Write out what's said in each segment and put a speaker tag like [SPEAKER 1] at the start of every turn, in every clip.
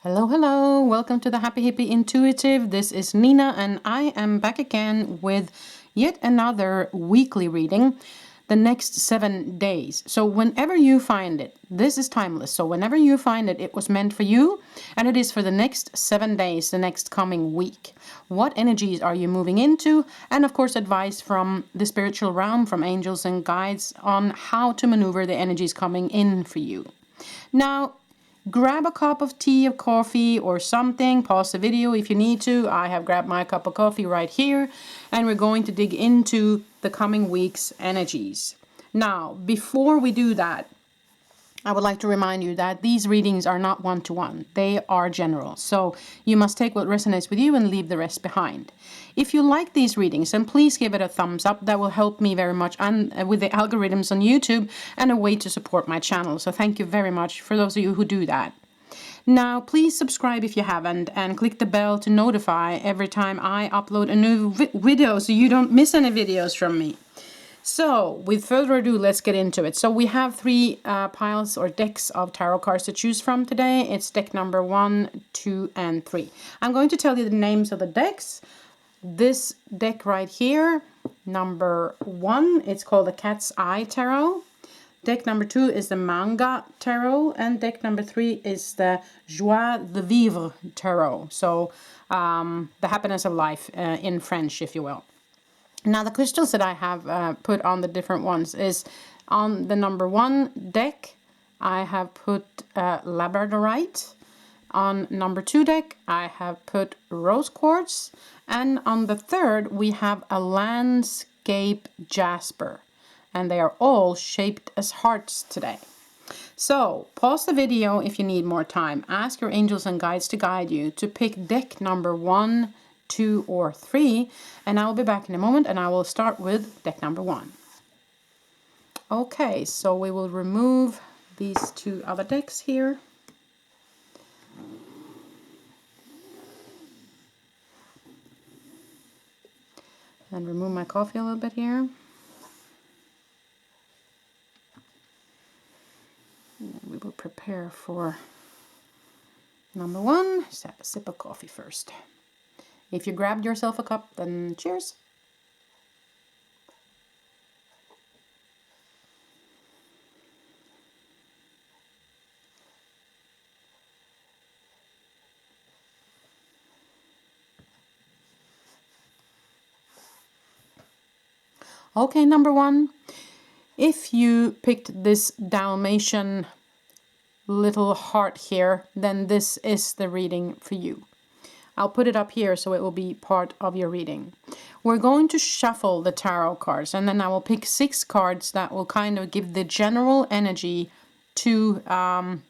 [SPEAKER 1] Hello, hello. Welcome to the Happy Hippie Intuitive. This is Nina and I am back again with yet another weekly reading, the next 7 days. So whenever you find it, this is timeless. So whenever you find it, it was meant for you and it is for the next 7 days, the next coming week. What energies are you moving into? And of course, advice from the spiritual realm, from angels and guides on how to maneuver the energies coming in for you. Now, grab a cup of tea or coffee or something. Pause the video if you need to. I have grabbed my cup of coffee right here. And we're going to dig into the coming week's energies. Now, before we do that, I would like to remind you that these readings are not one-to-one. They are general. So you must take what resonates with you and leave the rest behind. If you like these readings, then please give it a thumbs up. That will help me very much and with the algorithms on YouTube and a way to support my channel. So thank you very much for those of you who do that. Now, please subscribe if you haven't and click the bell to notify every time I upload a new video so you don't miss any videos from me. So, with further ado, let's get into it. So we have three piles or decks of tarot cards to choose from today. It's deck number 1, 2, and 3. I'm going to tell you the names of the decks. This deck right here, number 1, it's called the Cat's Eye Tarot. Deck number 2 is the Manga Tarot. And deck number 3 is the Joie de Vivre Tarot. So, the happiness of life in French, if you will. Now the crystals that I have put on the different ones is on the number 1 deck I have put labradorite. On number 2 deck I have put rose quartz, and on the third we have a landscape jasper, and they are all shaped as hearts today. So pause the video if you need more time. Ask your angels and guides to guide you to pick deck number 1, 2, or 3, and I'll be back in a moment and I will start with deck number 1. Okay, so we will remove these 2 other decks here. And remove my coffee a little bit here. And we will prepare for number 1. Just have a sip of coffee first. If you grabbed yourself a cup, then cheers. Okay, number 1. If you picked this Dalmatian little heart here, then this is the reading for you. I'll put it up here so it will be part of your reading. We're going to shuffle the tarot cards, and then I will pick 6 cards that will kind of give the general energy to the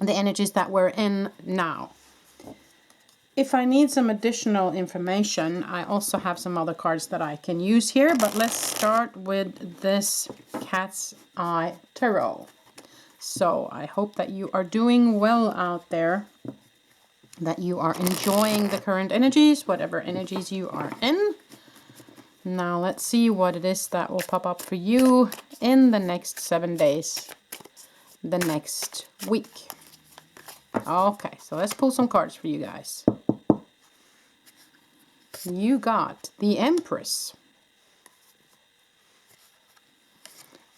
[SPEAKER 1] energies that we're in now. If I need some additional information, I also have some other cards that I can use here, but let's start with this Cat's Eye Tarot. So I hope that you are doing well out there, that you are enjoying the current energies, whatever energies you are in. Now let's see what it is that will pop up for you in the next 7 days, the next week. Okay, so let's pull some cards for you guys. You got the Empress,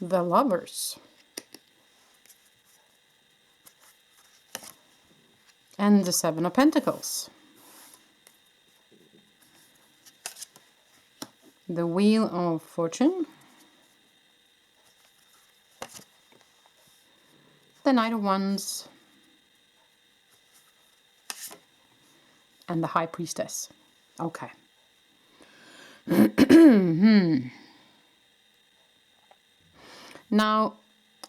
[SPEAKER 1] the Lovers, and the 7 of Pentacles, the Wheel of Fortune, the Knight of Wands, and the High Priestess. Okay. Now,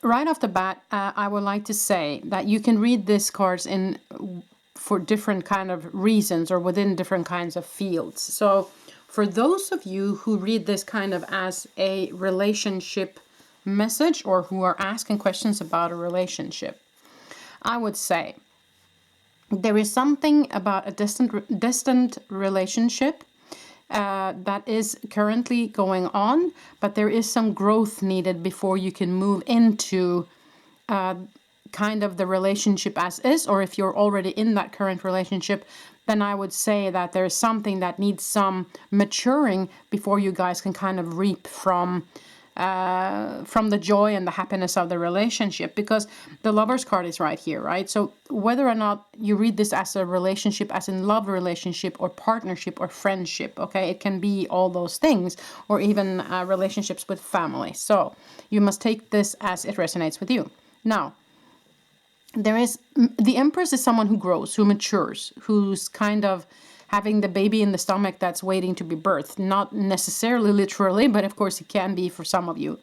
[SPEAKER 1] right off the bat, I would like to say that you can read these cards for different kind of reasons or within different kinds of fields. So for those of you who read this kind of as a relationship message, or who are asking questions about a relationship, I would say there is something about a distant relationship that is currently going on, but there is some growth needed before you can move into kind of the relationship as is, or if you're already in that current relationship, then I would say that there's something that needs some maturing before you guys can kind of reap from the joy and the happiness of the relationship, because the Lovers card is right here, right? So whether or not you read this as a relationship, as in love relationship or partnership or friendship, okay, it can be all those things, or even relationships with family. So you must take this as it resonates with you. Now, there is the Empress is someone who grows, who matures, who's kind of having the baby in the stomach that's waiting to be birthed. Not necessarily literally, but of course it can be for some of you.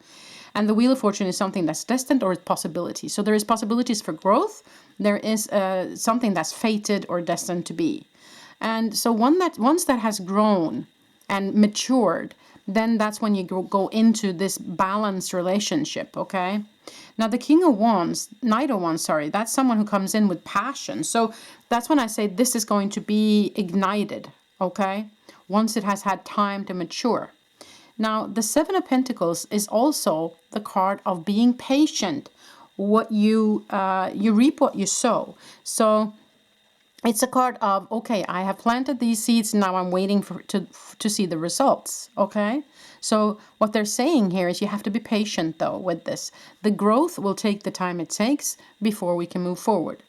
[SPEAKER 1] And the Wheel of Fortune is something that's destined or possibility. So there is possibilities for growth. There is something that's fated or destined to be. And so once that has grown and matured, then that's when you go into this balanced relationship, okay? Now, the King of Wands, Knight of Wands, sorry, that's someone who comes in with passion. So that's when I say this is going to be ignited, okay? Once it has had time to mature. Now, the Seven of Pentacles is also the card of being patient. What you reap what you sow. So it's a card of, okay, I have planted these seeds, now I'm waiting to see the results, okay? So what they're saying here is you have to be patient, though, with this. The growth will take the time it takes before we can move forward.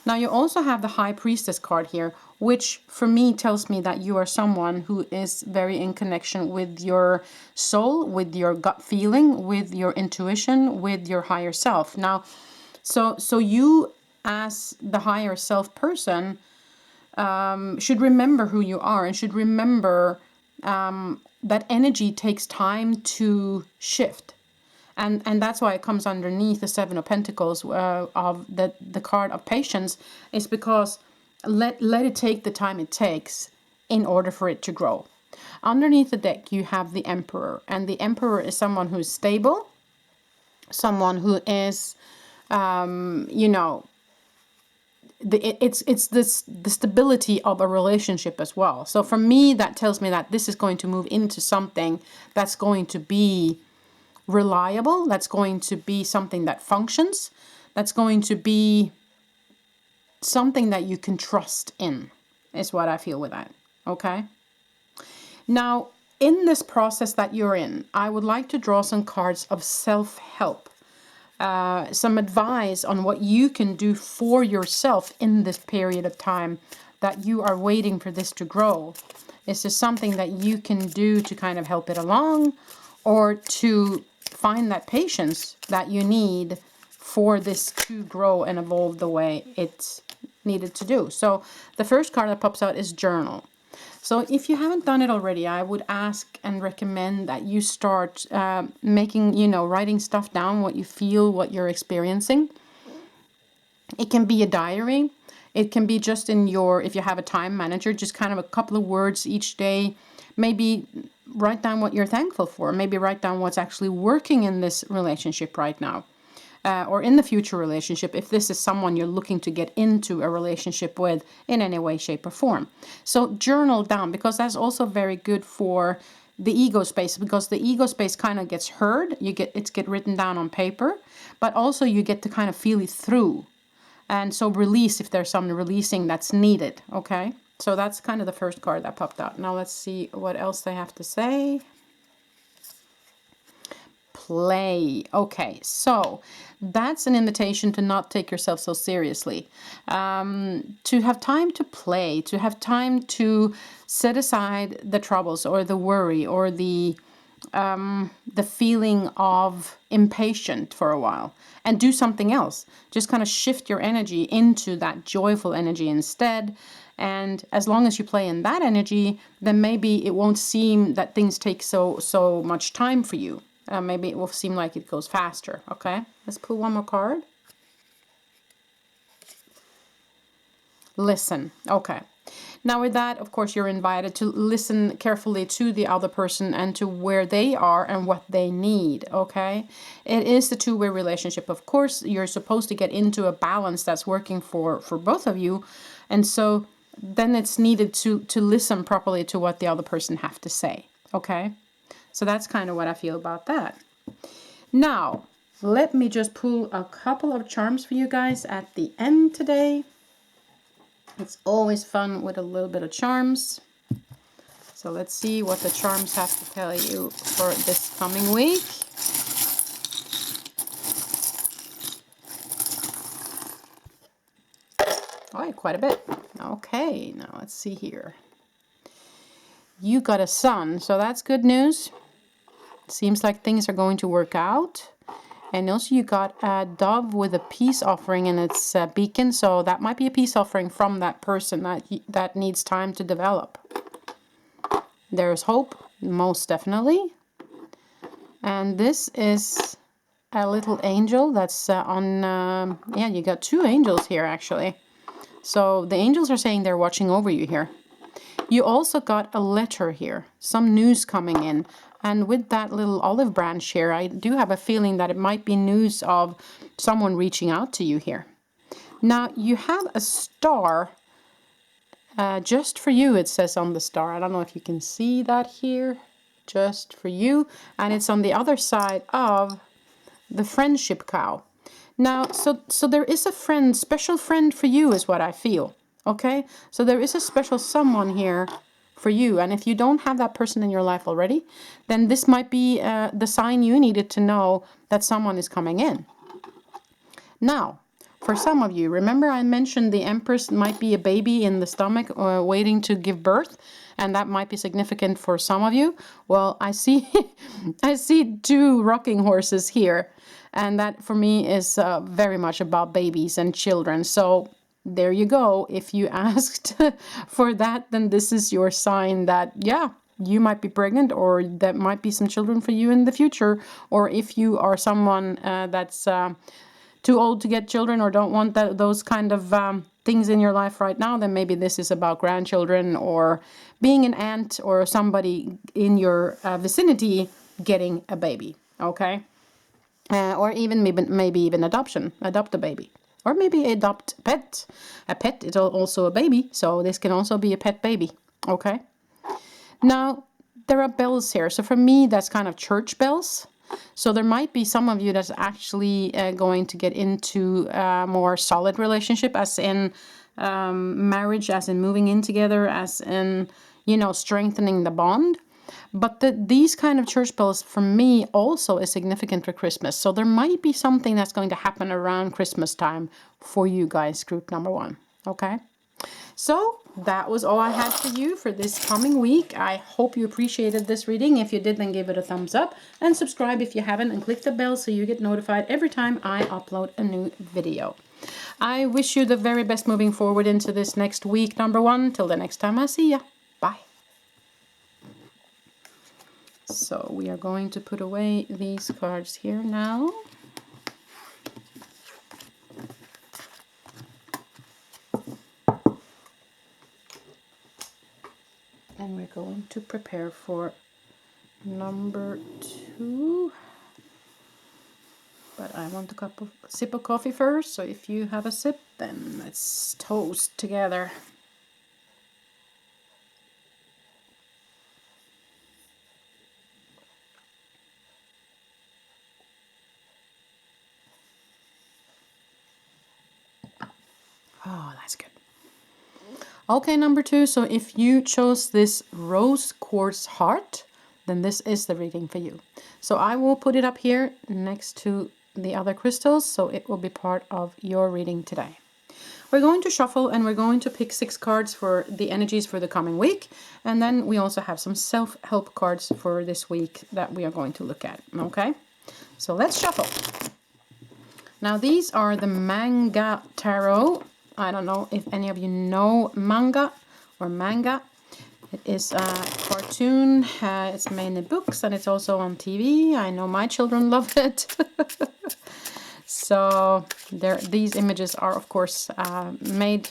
[SPEAKER 1] Now, you also have the High Priestess card here, which for me tells me that you are someone who is very in connection with your soul, with your gut feeling, with your intuition, with your higher self. Now, so you as the higher self person should remember who you are, and should remember that energy takes time to shift. And that's why it comes underneath the Seven of Pentacles of the card of patience, is because let it take the time it takes in order for it to grow. Underneath the deck, you have the Emperor, and the Emperor is someone who is stable, someone who is, it's the stability of a relationship as well. So for me, that tells me that this is going to move into something that's going to be reliable, that's going to be something that functions, that's going to be something that you can trust in, is what I feel with that, okay? Now, in this process that you're in, I would like to draw some cards of self-help. Some advice on what you can do for yourself in this period of time that you are waiting for this to grow. Is there something that you can do to kind of help it along, or to find that patience that you need for this to grow and evolve the way it's needed to do? So the first card that pops out is journal. So if you haven't done it already, I would ask and recommend that you start making, writing stuff down, what you feel, what you're experiencing. It can be a diary. It can be just in if you have a time manager, just kind of a couple of words each day. Maybe write down what you're thankful for. Maybe write down what's actually working in this relationship right now. Or in the future relationship, if this is someone you're looking to get into a relationship with in any way, shape, or form. So journal down, because that's also very good for the ego space, because the ego space kind of gets heard. It's get written down on paper, but also you get to kind of feel it through. And so release if there's some releasing that's needed, okay? So that's kind of the first card that popped out. Now let's see what else they have to say. Play. Okay, so that's an invitation to not take yourself so seriously, to have time to play, to have time to set aside the troubles or the worry or the feeling of impatient for a while and do something else. Just kind of shift your energy into that joyful energy instead. And as long as you play in that energy, then maybe it won't seem that things take so much time for you. Maybe it will seem like it goes faster. Okay, let's pull one more card. Listen. Okay. Now with that, of course, you're invited to listen carefully to the other person and to where they are and what they need, okay? It is the two-way relationship. Of course, you're supposed to get into a balance that's working for both of you. And so then it's needed to listen properly to what the other person have to say, okay? So that's kind of what I feel about that. Now, Let me just pull a couple of charms for you guys at the end today. It's always fun with a little bit of charms. So let's see what the charms have to tell you for this coming week. Oh, quite a bit. Okay, now let's see here. You got a sun, so that's good news. Seems like things are going to work out. And also you got a dove with a peace offering in its beacon, so that might be a peace offering from that person that needs time to develop. There's hope, most definitely. And this is a little angel that's yeah, you got two angels here actually. So the angels are saying they're watching over you here. You also got a letter here, some news coming in. And with that little olive branch here, I do have a feeling that it might be news of someone reaching out to you here. Now, you have a star just for you, it says on the star. I don't know if you can see that here. Just for you. And it's on the other side of the friendship cow. Now, so there is a friend, special friend for you is what I feel. Okay? So there is a special someone here for you. And if you don't have that person in your life already, then this might be the sign you needed to know that someone is coming in. Now, for some of you, remember I mentioned the Empress might be a baby in the stomach waiting to give birth, and that might be significant for some of you. Well, I see I see two rocking horses here, and that for me is very much about babies and children. So there you go. If you asked for that, then this is your sign that, yeah, you might be pregnant, or that might be some children for you in the future. Or if you are someone that's too old to get children or don't want those kind of things in your life right now, then maybe this is about grandchildren or being an aunt or somebody in your vicinity getting a baby, okay? Or even maybe even adopt a baby. Or maybe adopt a pet. A pet is also a baby, so this can also be a pet baby, okay? Now, there are bells here. So for me, that's kind of church bells. So there might be some of you that's actually going to get into a more solid relationship, as in marriage, as in moving in together, as in, you know, strengthening the bond. But these kind of church bells for me also is significant for Christmas. So there might be something that's going to happen around Christmas time for you guys, group number 1. Okay? So that was all I had for you for this coming week. I hope you appreciated this reading. If you did, then give it a thumbs up and subscribe if you haven't, and click the bell so you get notified every time I upload a new video. I wish you the very best moving forward into this next week, number 1. Till the next time I see ya. Bye. So we are going to put away these cards here now. And we're going to prepare for number 2. But I want a sip of coffee first, so if you have a sip, then let's toast together. Oh, that's good. Okay, number 2. So if you chose this rose quartz heart, then this is the reading for you. So I will put it up here next to the other crystals, so it will be part of your reading today. We're going to shuffle and we're going to pick 6 cards for the energies for the coming week. And then we also have some self-help cards for this week that we are going to look at. Okay, so let's shuffle. Now these are the Manga Tarot. I don't know if any of you know Manga or Manga. It is a cartoon. It's mainly books, and it's also on TV. I know my children love it. So these images are, of course, made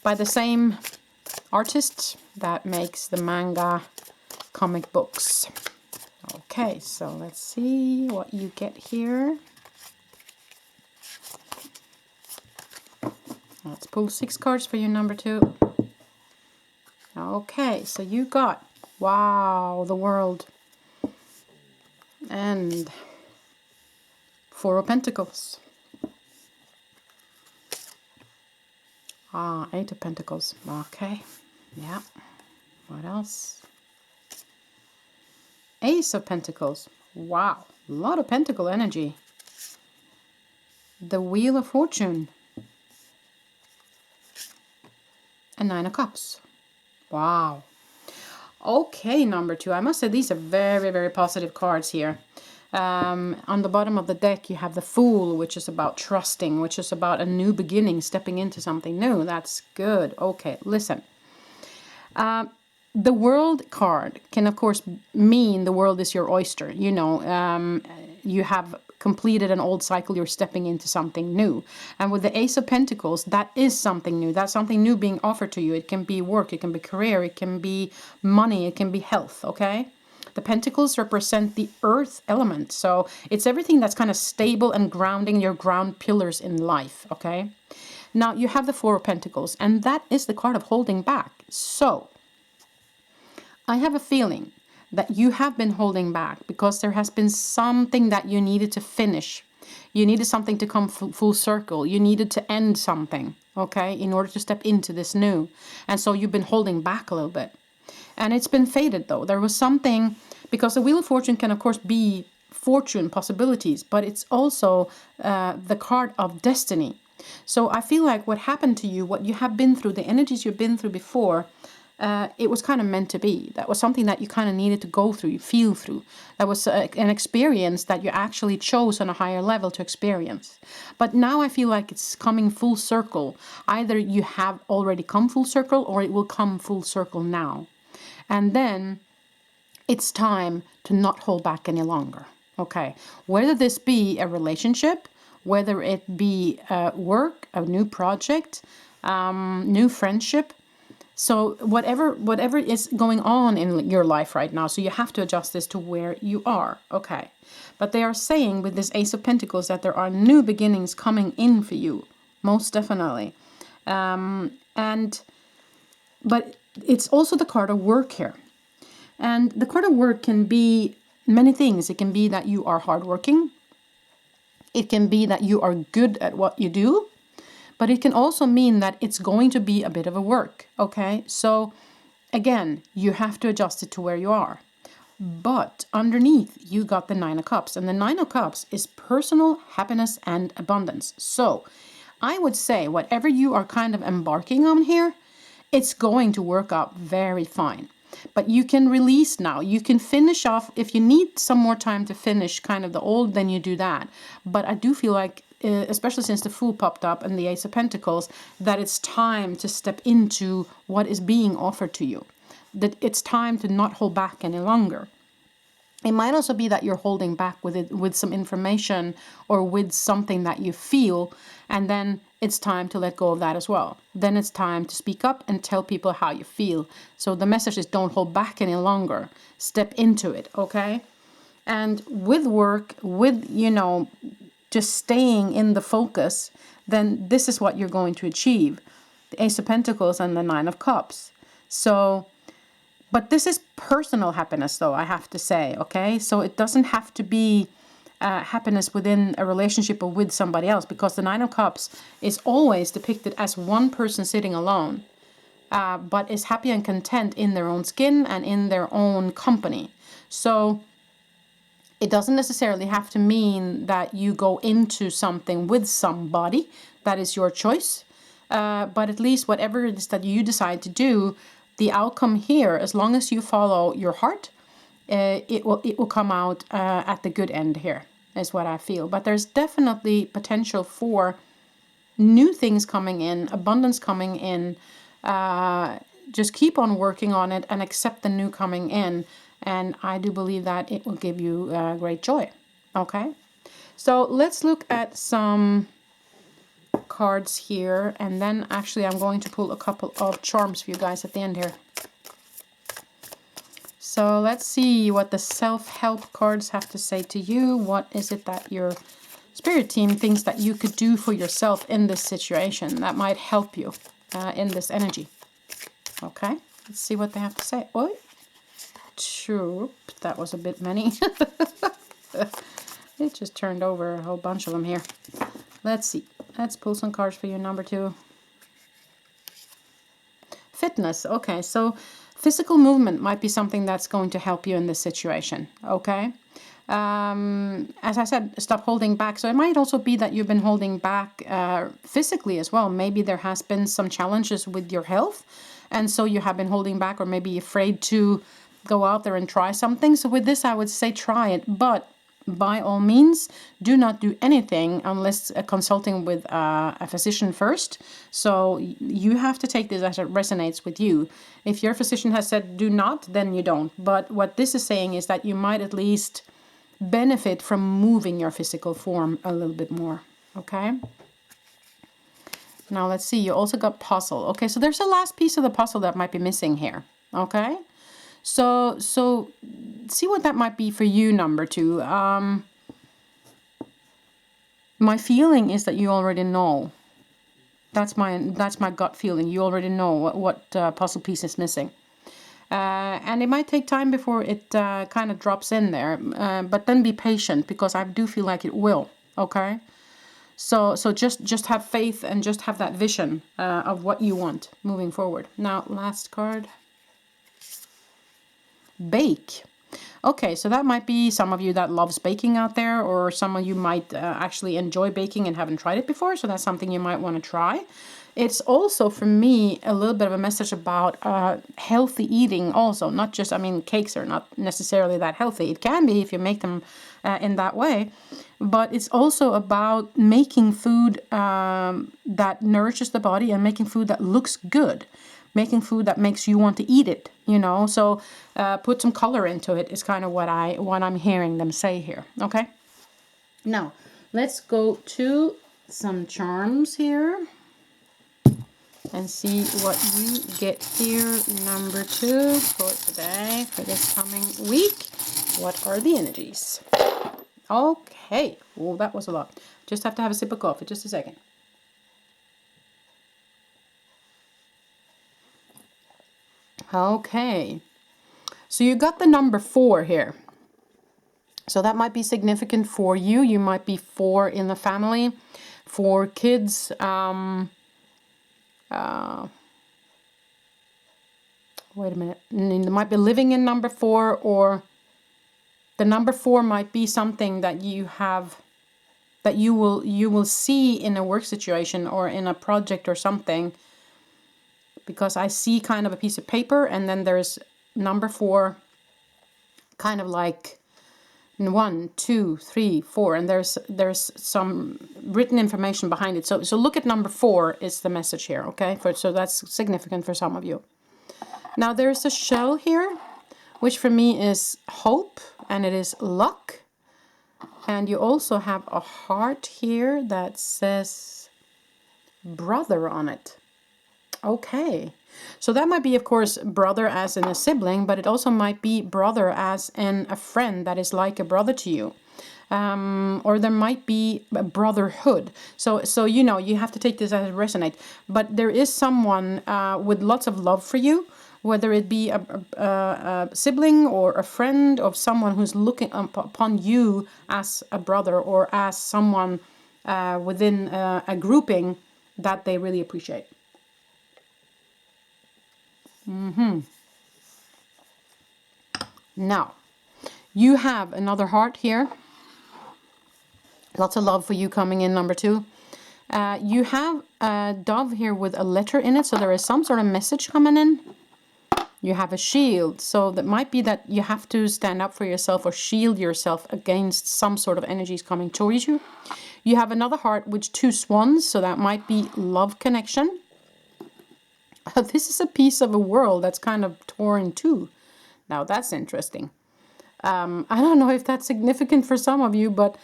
[SPEAKER 1] by the same artist that makes the manga comic books. Okay, so let's see what you get here. Let's pull 6 cards for you, number 2. Okay, so you got, wow, the world. And Four of Pentacles. Ah, Eight of Pentacles. Okay. Yeah. What else? Ace of Pentacles. Wow. A lot of pentacle energy. The Wheel of Fortune. And Nine of Cups. Wow. Okay, number 2. I must say these are very, very positive cards here. On the bottom of the deck, you have the Fool, which is about trusting, which is about a new beginning, stepping into something new. That's good. Okay, listen. The World card can, of course, mean the world is your oyster. You know, you have completed an old cycle, you're stepping into something new. And with the Ace of Pentacles, that is something new. That's something new being offered to you. It can be work, it can be career, it can be money, it can be health, okay? The Pentacles represent the earth element. So it's everything that's kind of stable and grounding, your ground pillars in life, okay? Now you have the Four of Pentacles, and that is the card of holding back. So I have a feeling that you have been holding back because there has been something that you needed to finish. You needed something to come full circle. You needed to end something, okay, in order to step into this new. And so you've been holding back a little bit. And it's been faded though. There was something, because the Wheel of Fortune can of course be fortune, possibilities, but it's also the card of destiny. So I feel like what happened to you, what you have been through, the energies you've been through before, it was kind of meant to be. That was something that you kind of needed to go through, feel through. That was an experience that you actually chose on a higher level to experience. But now I feel like it's coming full circle. Either you have already come full circle or it will come full circle now. And then it's time to not hold back any longer. Okay, whether this be a relationship, whether it be work, a new project, new friendship. So whatever is going on in your life right now, so you have to adjust this to where you are, okay? But they are saying with this Ace of Pentacles that there are new beginnings coming in for you, most definitely. But it's also the card of work here. And the card of work can be many things. It can be that you are hardworking. It can be that you are good at what you do. But it can also mean that it's going to be a bit of a work, okay? So, again, you have to adjust it to where you are. But underneath, you got the Nine of Cups. And the Nine of Cups is personal happiness and abundance. So, I would say whatever you are kind of embarking on here, it's going to work out very fine. But you can release now. You can finish off. If you need some more time to finish kind of the old, then you do that. But I do feel like, especially since the Fool popped up and the Ace of Pentacles, that it's time to step into what is being offered to you. That it's time to not hold back any longer. It might also be that you're holding back with some information or with something that you feel, and then it's time to let go of that as well. Then it's time to speak up and tell people how you feel. So the message is don't hold back any longer. Step into it, okay? And with work, with, you know, just staying in the focus, then this is what you're going to achieve. The Ace of Pentacles and the Nine of Cups. So, but this is personal happiness though, I have to say, okay? So it doesn't have to be happiness within a relationship or with somebody else, because the Nine of Cups is always depicted as one person sitting alone, but is happy and content in their own skin and in their own company. So it doesn't necessarily have to mean that you go into something with somebody. That is your choice. But at least whatever it is that you decide to do, the outcome here, as long as you follow your heart, it will come out at the good end here, is what I feel. But there's definitely potential for new things coming in, abundance coming in. Just keep on working on it and accept the new coming in. And I do believe that it will give you great joy. Okay, so let's look at some cards here. And then actually I'm going to pull a couple of charms for you guys at the end here. So let's see what the self-help cards have to say to you. What is it that your spirit team thinks that you could do for yourself in this situation that might help you in this energy? Okay, let's see what they have to say. Oh, that was a bit many. It just turned over a whole bunch of them here. Let's see. Let's pull some cards for you, number 2. Fitness. Okay, so physical movement might be something that's going to help you in this situation. Okay. As I said, stop holding back. So it might also be that you've been holding back physically as well. Maybe there has been some challenges with your health, and so you have been holding back, or maybe afraid to go out there and try something. So with this, I would say try it, but by all means, do not do anything unless consulting with a physician first. So you have to take this as it resonates with you. If your physician has said do not, then you don't. But what this is saying is that you might at least benefit from moving your physical form a little bit more. Okay. Now let's see. You also got puzzle. Okay, so there's a last piece of the puzzle that might be missing here. Okay. So see what that might be for you, number 2. My feeling is that you already know. That's my gut feeling. You already know what puzzle piece is missing. And it might take time before it kind of drops in there. But then be patient, because I do feel like it will. Okay. So just have faith and just have that vision of what you want moving forward. Now, last card. Bake. Okay, so that might be some of you that loves baking out there, or some of you might actually enjoy baking and haven't tried it before, so that's something you might want to try. It's also, for me, a little bit of a message about healthy eating also. Not just, I mean, cakes are not necessarily that healthy. It can be if you make them in that way. But it's also about making food that nourishes the body, and making food that looks good. Making food that makes you want to eat it, you know. So put some color into it is kind of what I'm hearing them say here. Okay. Now let's go to some charms here and see what you get here, number 2, for today, for this coming week. What are the energies? Okay. Oh, that was a lot. Just have to have a sip of coffee. Just a second. Okay, so you got the number 4 here. So that might be significant for you. You might be 4 in the family, 4 kids. Wait a minute. You might be living in number 4, or the number 4 might be something that you have, that you will see in a work situation or in a project or something. Because I see kind of a piece of paper, and then there's number 4, kind of like 1, 2, 3, 4, and there's some written information behind it. So look at number 4 is the message here, okay? So that's significant for some of you. Now there's a shell here, which for me is hope, and it is luck. And you also have a heart here that says brother on it. Okay, so that might be, of course, brother as in a sibling, but it also might be brother as in a friend that is like a brother to you. Or there might be a brotherhood. So you know, you have to take this as it resonates. But there is someone with lots of love for you, whether it be a sibling or a friend of someone who's looking upon you as a brother, or as someone within a grouping that they really appreciate. Now, you have another heart here. Lots of love for you coming in, number 2. You have a dove here with a letter in it, so there is some sort of message coming in. You have a shield, so that might be that you have to stand up for yourself or shield yourself against some sort of energies coming towards you. You have another heart with 2 swans, so that might be love connection. This is a piece of a world that's kind of torn too. Now that's interesting. I don't know if that's significant for some of you, but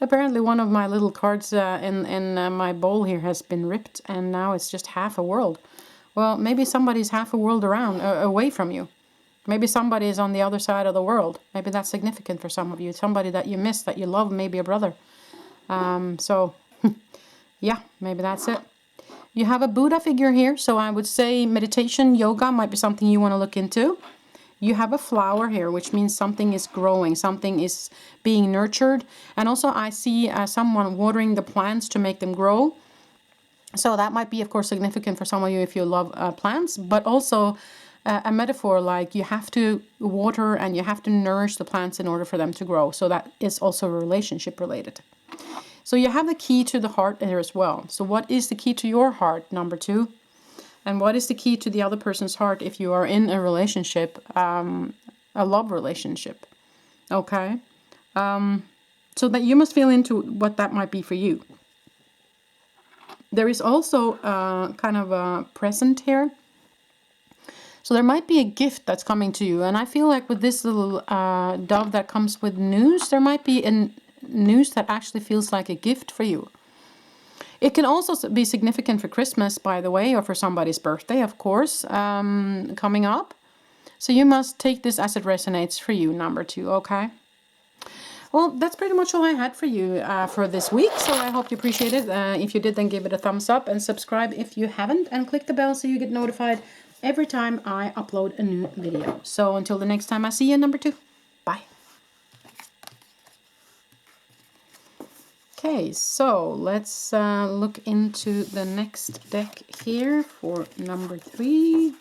[SPEAKER 1] apparently one of my little cards in my bowl here has been ripped, and now it's just half a world. Well, maybe somebody's half a world away from you. Maybe somebody is on the other side of the world. Maybe that's significant for some of you. Somebody that you miss, that you love, maybe a brother. So, yeah, maybe that's it. You have a Buddha figure here, so I would say meditation, yoga might be something you want to look into. you have a flower here, which means something is growing, something is being nurtured. And also I see someone watering the plants to make them grow. So that might be, of course, significant for some of you if you love plants, but also a metaphor like you have to water and you have to nourish the plants in order for them to grow. So that is also relationship related. So you have the key to the heart there as well. So what is the key to your heart, number 2? And what is the key to the other person's heart if you are in a relationship, a love relationship? Okay. So that you must feel into what that might be for you. There is also kind of a present here. So there might be a gift that's coming to you. And I feel like with this little dove that comes with news, there might be a news that actually feels like a gift for you. It can also be significant for Christmas, by the way, or for somebody's birthday, of course, coming up. So you must take this as it resonates for you, number 2, okay? Well, that's pretty much all I had for you for this week. So I hope you appreciate it. If you did, then give it a thumbs up and subscribe if you haven't. And click the bell so you get notified every time I upload a new video. So until the next time I see you, number 2. Bye. Okay, so let's look into the next deck here for number 3.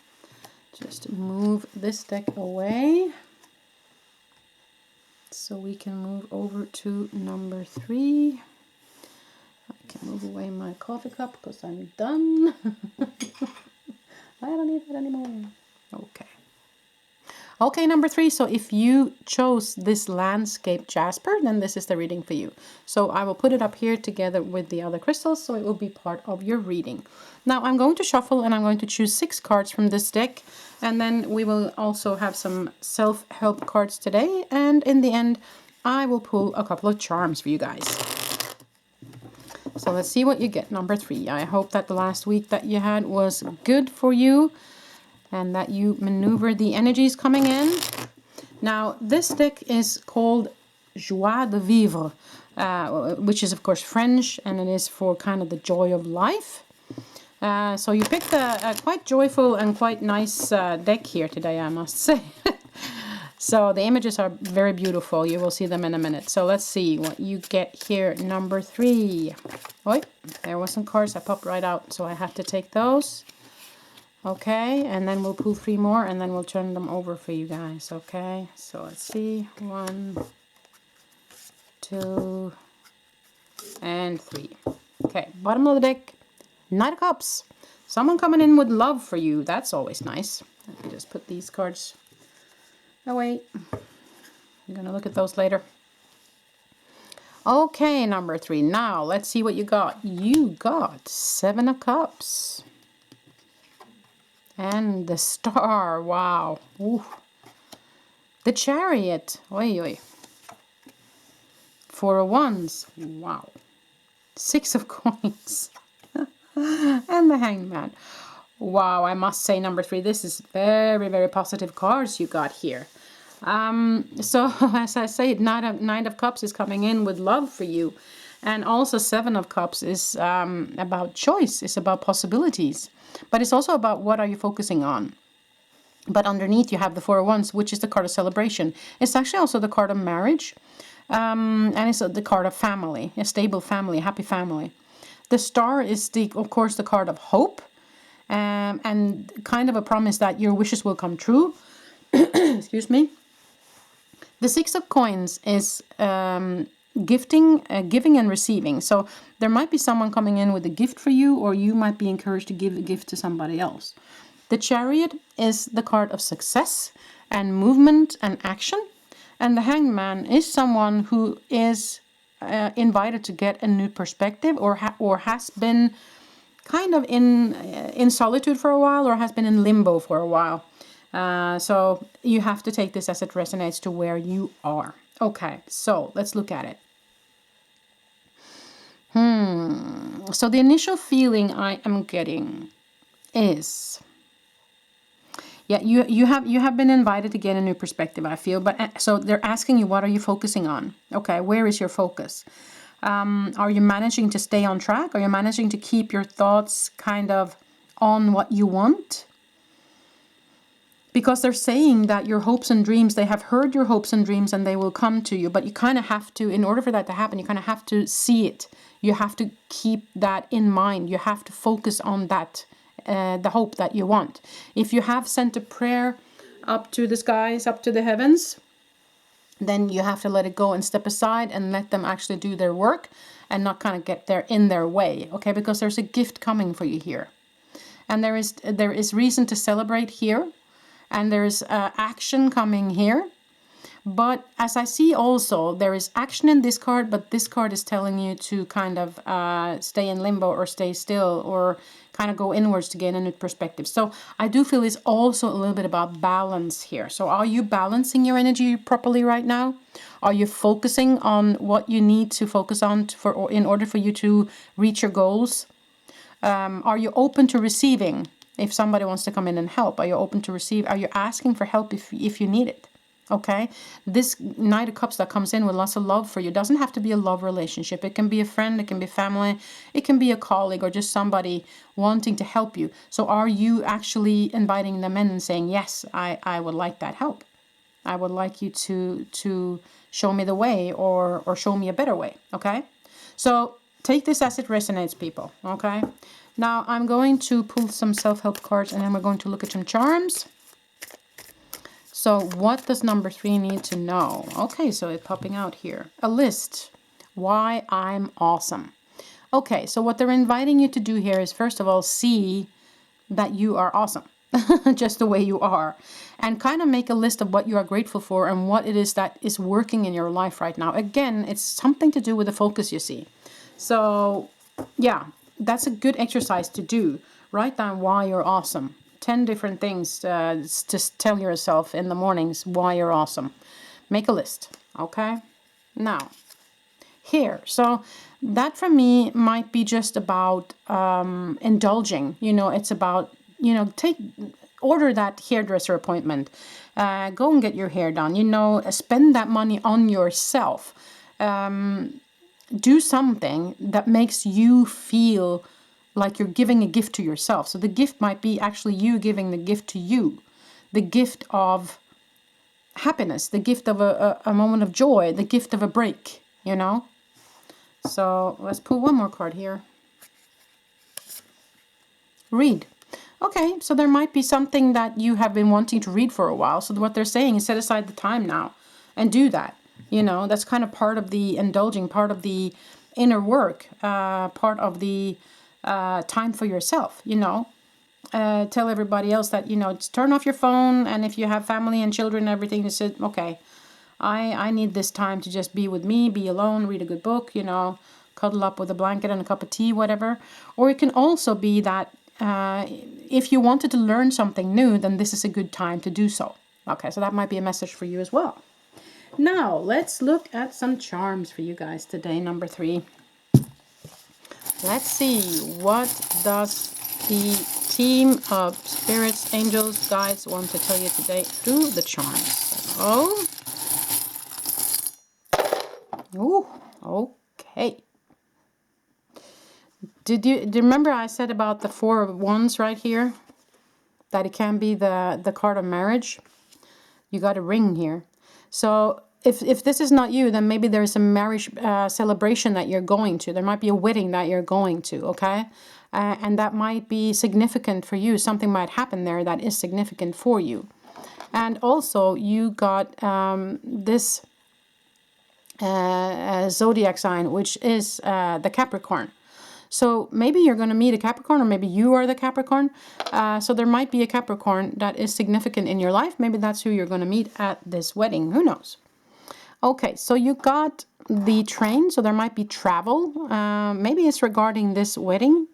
[SPEAKER 1] Just move this deck away so we can move over to number 3. I can move away my coffee cup because I'm done. I don't need that anymore. Okay. Okay, number 3. So if you chose this landscape jasper, then this is the reading for you. So I will put it up here together with the other crystals, so it will be part of your reading. Now I'm going to shuffle and I'm going to choose 6 cards from this deck. And then we will also have some self-help cards today. And in the end, I will pull a couple of charms for you guys. So let's see what you get, number 3. I hope that the last week that you had was good for you and that you maneuver the energies coming in. Now, this deck is called Joie de Vivre, which is, of course, French, and it is for kind of the joy of life. So you picked a quite joyful and quite nice deck here today, I must say. So the images are very beautiful. You will see them in a minute. So let's see what you get here, number 3. Oh, there was some cards that popped right out, so I have to take those. Okay, and then we'll pull 3 more, and then we'll turn them over for you guys. Okay, so let's see. 1, 2, and 3. Okay, bottom of the deck, Knight of Cups. Someone coming in with love for you. That's always nice. Let me just put these cards away. I'm gonna look at those later. Okay, number 3. Now let's see what you got. You got 7 of Cups. And the Star. Wow. Ooh. The Chariot. Oi, oi. 4 of Wands. Wow. 6 of Coins. And the Hangman. Wow, I must say, number 3, this is very, very positive cards you got here. So, as I say, Knight of Cups is coming in with love for you. And also 7 of Cups is about choice. It's about possibilities. But it's also about what are you focusing on. But underneath you have the 4 of Wands, which is the card of celebration. It's actually also the card of marriage. And it's the card of family, a stable family, a happy family. The Star is, of course, the card of hope. And kind of a promise that your wishes will come true. Excuse me. The 6 of Coins is giving and receiving. So there might be someone coming in with a gift for you, or you might be encouraged to give a gift to somebody else. The Chariot is the card of success and movement and action. And the Hangman is someone who is invited to get a new perspective, or has been kind of in solitude for a while, or has been in limbo for a while. So you have to take this as it resonates to where you are. Okay, so let's look at it. So the initial feeling I am getting is, yeah, you have been invited to get a new perspective, I feel. But so they're asking you, what are you focusing on? Okay, where is your focus? Are you managing to stay on track? Are you managing to keep your thoughts kind of on what you want? because they're saying that your hopes and dreams, they have heard your hopes and dreams and they will come to you. But you kind of have to, in order for that to happen, you kind of have to see it. You have to keep that in mind. You have to focus on that, the hope that you want. If you have sent a prayer up to the skies, up to the heavens, then you have to let it go and step aside and let them actually do their work and not kind of get there in their way, okay? Because there's a gift coming for you here. And there is reason to celebrate here. And there's action coming here. But as I see also, there is action in this card, but this card is telling you to kind of stay in limbo or stay still or kind of go inwards to gain a new perspective. So I do feel it's also a little bit about balance here. So are you balancing your energy properly right now? Are you focusing on what you need to focus on in order for you to reach your goals? Are you open to receiving? If somebody wants to come in and help, are you open to receive? Are you asking for help if you need it? Okay, this Knight of Cups that comes in with lots of love for you doesn't have to be a love relationship. It can be a friend, it can be family, it can be a colleague or just somebody wanting to help you. So are you actually inviting them in and saying, yes, I would like that help. I would like you to show me the way or show me a better way. Okay, so take this as it resonates, people. Okay, now I'm going to pull some self-help cards and then we're going to look at some charms. So what does number 3 need to know? Okay, so it's popping out here. A list. Why I'm awesome. Okay, so what they're inviting you to do here is, first of all, see that you are awesome. Just the way you are. And kind of make a list of what you are grateful for and what it is that is working in your life right now. Again, it's something to do with the focus, you see. So, yeah, that's a good exercise to do. Write down why you're awesome. 10 different things to tell yourself in the mornings why you're awesome. Make a list, okay? Now, here. So that for me might be just about indulging. You know, it's about, you know, order that hairdresser appointment. Go and get your hair done. You know, spend that money on yourself. Do something that makes you feel like you're giving a gift to yourself. So the gift might be actually you giving the gift to you. The gift of happiness, the gift of a moment of joy, the gift of a break, you know? So let's pull one more card here. Read. Okay, so there might be something that you have been wanting to read for a while. So what they're saying is set aside the time now and do that. You know, that's kind of part of the indulging, part of the inner work, part of the time for yourself, you know. Tell everybody else that, you know, just turn off your phone, and if you have family and children and everything, you said, okay, I need this time to just be with me, be alone, read a good book, you know, cuddle up with a blanket and a cup of tea, whatever. Or it can also be that if you wanted to learn something new, then this is a good time to do so. Okay, so that might be a message for you as well. Now, let's look at some charms for you guys today, number 3. Let's see, what does the team of spirits, angels, guides want to tell you today through the charms? Oh. Ooh, okay. Do you remember I said about the 4 of Wands right here? That it can be the card of marriage? You got a ring here. So if this is not you, then maybe there's a marriage celebration that you're going to. There might be a wedding that you're going to, okay? And that might be significant for you. Something might happen there that is significant for you. And also, you got this zodiac sign, which is the Capricorn. So maybe you're going to meet a Capricorn, or maybe you are the Capricorn. So there might be a Capricorn that is significant in your life. Maybe that's who you're going to meet at this wedding. Who knows? Okay, so you got the train. So there might be travel. Maybe it's regarding this wedding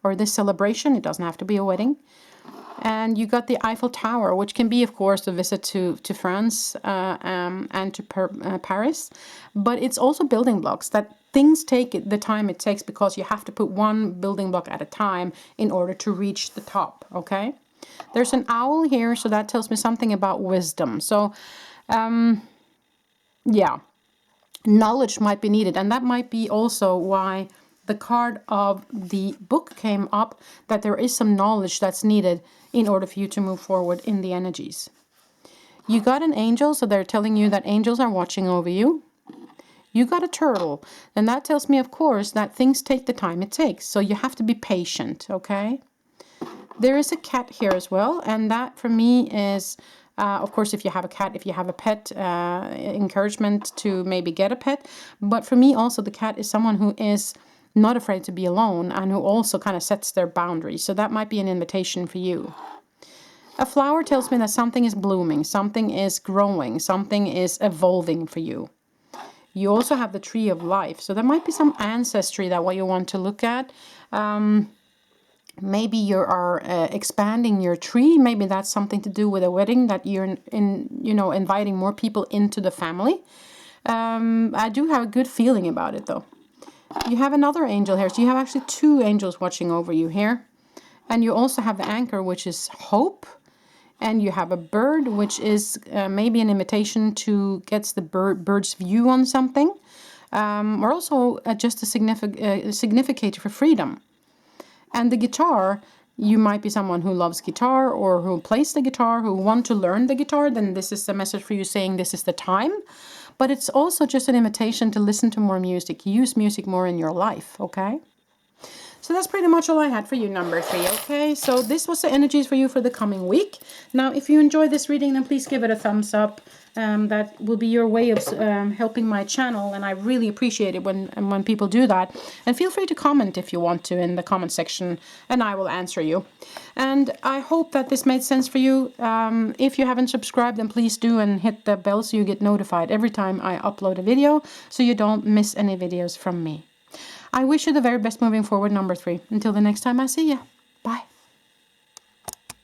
[SPEAKER 1] or this celebration. It doesn't have to be a wedding. And you got the Eiffel Tower, which can be, of course, a visit to France and to Paris. But it's also building blocks, that things take the time it takes because you have to put one building block at a time in order to reach the top, okay? There's an owl here, so that tells me something about wisdom. So, yeah, knowledge might be needed. And that might be also why the card of the book came up, that there is some knowledge that's needed in order for you to move forward in the energies. You got an angel, so they're telling you that angels are watching over you. You got a turtle, and that tells me, of course, that things take the time it takes. So you have to be patient, okay? There is a cat here as well, and that for me is, of course, if you have a cat, if you have a pet, encouragement to maybe get a pet. But for me also, the cat is someone who is not afraid to be alone and who also kind of sets their boundaries. So that might be an invitation for you. A flower tells me that something is blooming, something is growing, something is evolving for you. You also have the tree of life. So there might be some ancestry that what you want to look at. Maybe you are expanding your tree. Maybe that's something to do with a wedding, that you're inviting more people into the family. I do have a good feeling about it though. You have another angel here. So you have actually two angels watching over you here. And you also have the anchor, which is hope. And you have a bird, which is maybe an invitation to get the bird's view on something. Or also just a significator for freedom. And the guitar, you might be someone who loves guitar or who plays the guitar, who want to learn the guitar. Then this is a message for you saying this is the time. But it's also just an invitation to listen to more music. Use music more in your life, okay? So that's pretty much all I had for you, number 3, okay? So this was the energies for you for the coming week. Now, if you enjoyed this reading, then please give it a thumbs up. That will be your way of helping my channel, and I really appreciate it when people do that. And feel free to comment if you want to in the comment section, and I will answer you. And I hope that this made sense for you. If you haven't subscribed, then please do, and hit the bell so you get notified every time I upload a video, so you don't miss any videos from me. I wish you the very best moving forward, number 3. Until the next time I see you.